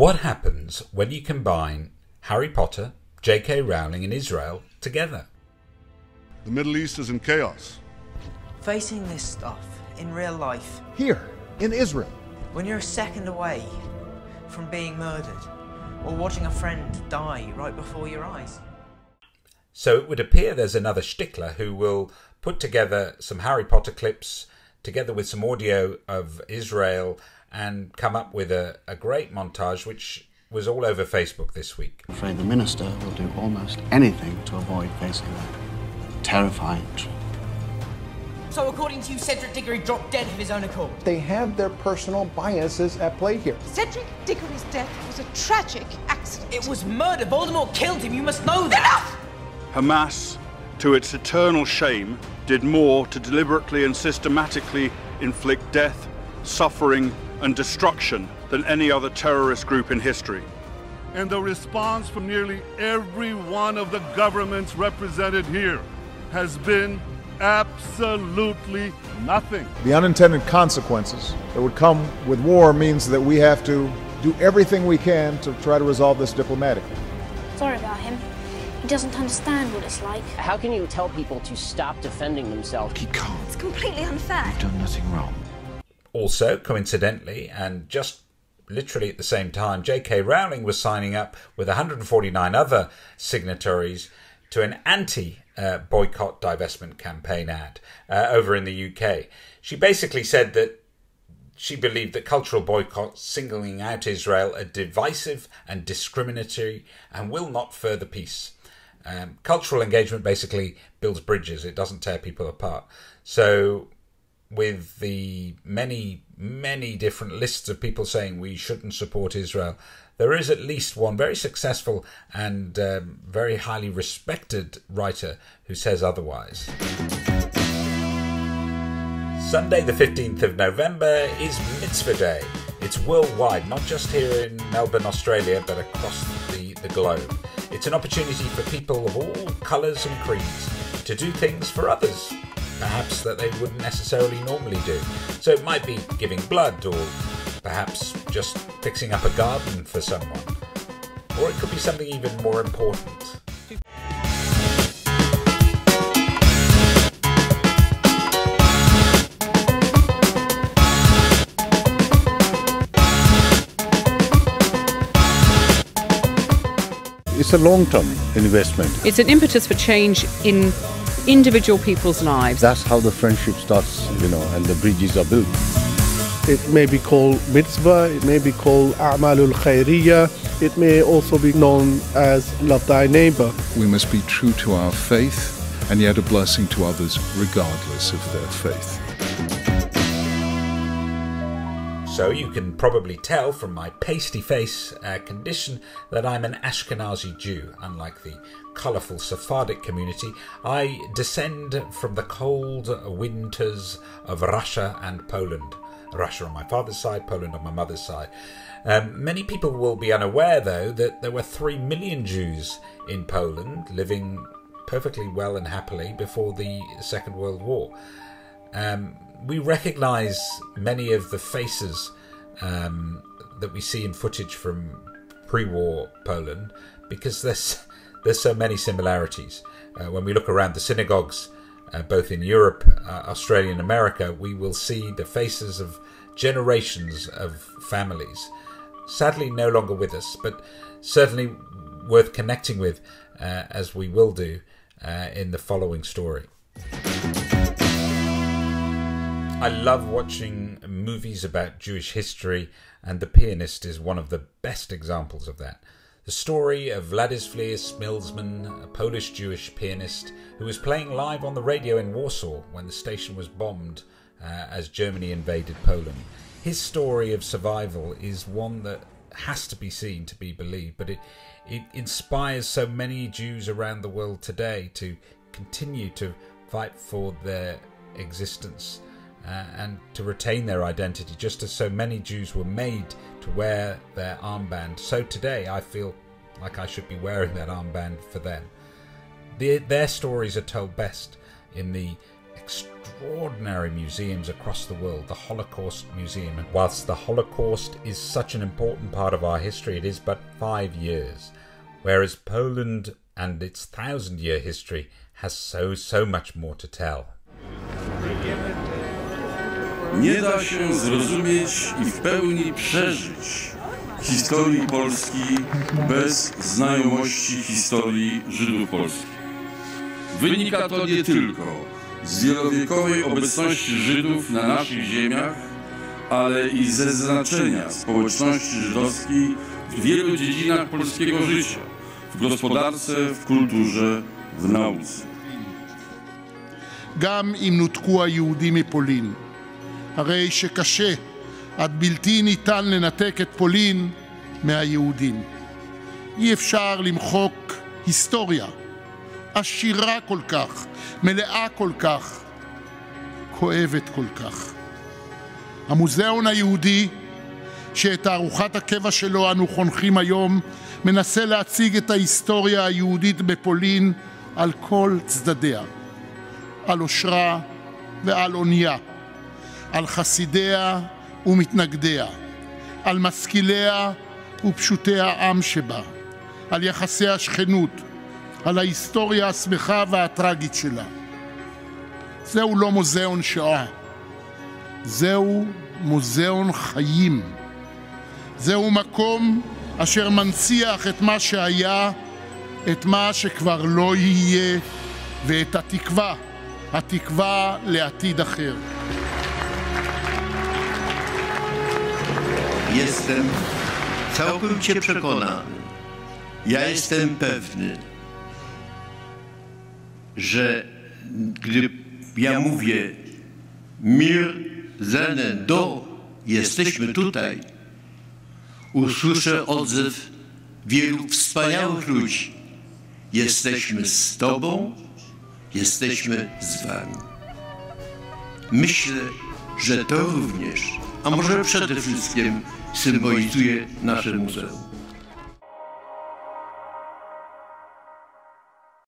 What happens when you combine Harry Potter, J.K. Rowling and Israel together? The Middle East is in chaos. Facing this stuff in real life, Here, in Israel. when you're a second away from being murdered, or watching a friend die right before your eyes. So it would appear there's another shtickler who will put together some Harry Potter clips together with some audio of Israel and come up with a great montage which was all over Facebook this week. I'm afraid the minister will do almost anything to avoid facing that terrifying truth. So according to you, Cedric Diggory dropped dead of his own accord? They have their personal biases at play here. Cedric Diggory's death was a tragic accident. It was murder. Voldemort killed him. You must know that. Hamas, to its eternal shame, did more to deliberately and systematically inflict death, suffering, and destruction than any other terrorist group in history. And the response from nearly every one of the governments represented here has been absolutely nothing. The unintended consequences that would come with war means that we have to do everything we can to try to resolve this diplomatically. Sorry about him. He doesn't understand what it's like. How can you tell people to stop defending themselves? He can't. It's completely unfair. You've done nothing wrong. Also, coincidentally, and just literally at the same time, J.K. Rowling was signing up with 149 other signatories to an anti-boycott divestment campaign ad over in the UK. She basically said that she believed that cultural boycotts singling out Israel are divisive and discriminatory and will not further peace. Cultural engagement basically builds bridges. It doesn't tear people apart. So with the many, many different lists of people saying we shouldn't support Israel, there is at least one very successful and very highly respected writer who says otherwise. Sunday the 15th of November is Mitzvah Day. It's worldwide, not just here in Melbourne, Australia, but across the globe. It's an opportunity for people of all colours and creeds to do things for others, perhaps that they wouldn't necessarily normally do. So it might be giving blood, or perhaps just fixing up a garden for someone. Or it could be something even more important. It's a long-term investment. It's an impetus for change in individual people's lives. That's how the friendship starts, and the bridges are built. It may be called mitzvah, it may be called a'malul khairiyah, it may also be known as love thy neighbor. We must be true to our faith and yet a blessing to others regardless of their faith. So you can probably tell from my pasty face condition that I'm an Ashkenazi Jew. Unlike the colourful Sephardic community, I descend from the cold winters of Russia and Poland. Russia on my father's side, Poland on my mother's side. Many people will be unaware, though, that there were 3 million Jews in Poland living perfectly well and happily before the Second World War. We recognise many of the faces that we see in footage from pre-war Poland because there's so many similarities. When we look around the synagogues, both in Europe, Australia and America, we will see the faces of generations of families, sadly no longer with us, but certainly worth connecting with, as we will do in the following story. I love watching movies about Jewish history, and The Pianist is one of the best examples of that. The story of Władysław Smilsman, a Polish Jewish pianist who was playing live on the radio in Warsaw when the station was bombed as Germany invaded Poland. His story of survival is one that has to be seen to be believed, but it inspires so many Jews around the world today to continue to fight for their existence and to retain their identity, just as so many Jews were made to wear their armband. So today I feel like I should be wearing that armband for them. Their stories are told best in the extraordinary museums across the world, the Holocaust Museum. And whilst the Holocaust is such an important part of our history, it is but 5 years, whereas Poland and its 1,000-year history has so much more to tell. Nie da się zrozumieć I w pełni przeżyć historii Polski bez znajomości historii Żydów polskich. Wynika to nie tylko z wielowiekowej obecności Żydów na naszych ziemiach, ale I ze znaczenia społeczności żydowskiej w wielu dziedzinach polskiego życia, w gospodarce, w kulturze, w nauce. גם אם נותקו היהודים מפולין, הרי שקשה עד בלתי ניתן לנתק את פולין מהיהודים. אי אפשר למחוק היסטוריה עשירה כל כך, מלאה כל כך, כואבת כל כך. המוזיאון היהודי, שאת תערוכת הקבע שלו אנו חונכים היום, מנסה להציג את ההיסטוריה היהודית בפולין על כל צדדיה, על אושרה ועל עונייה, על חסידיה ומתנגדיה, על משכיליה ופשוטי העם שבה, על יחסי השכנות, על ההיסטוריה השמחה והטרגית שלה. זהו לא מוזיאון שואה, זהו מוזיאון חיים. זהו מקום אשר מנציח את מה שהיה, את מה שכבר לא יהיה, ואת התקווה לעתיד אחר. Jestem całkowicie przekonany, ja jestem pewny, że gdy ja mówię mir, zenen, do, jesteśmy tutaj, usłyszę odzew wielu wspaniałych ludzi. Jesteśmy z Tobą, jesteśmy z Wami. Myślę, że to również, a może przede wszystkim symbolizuje nasze muzeum.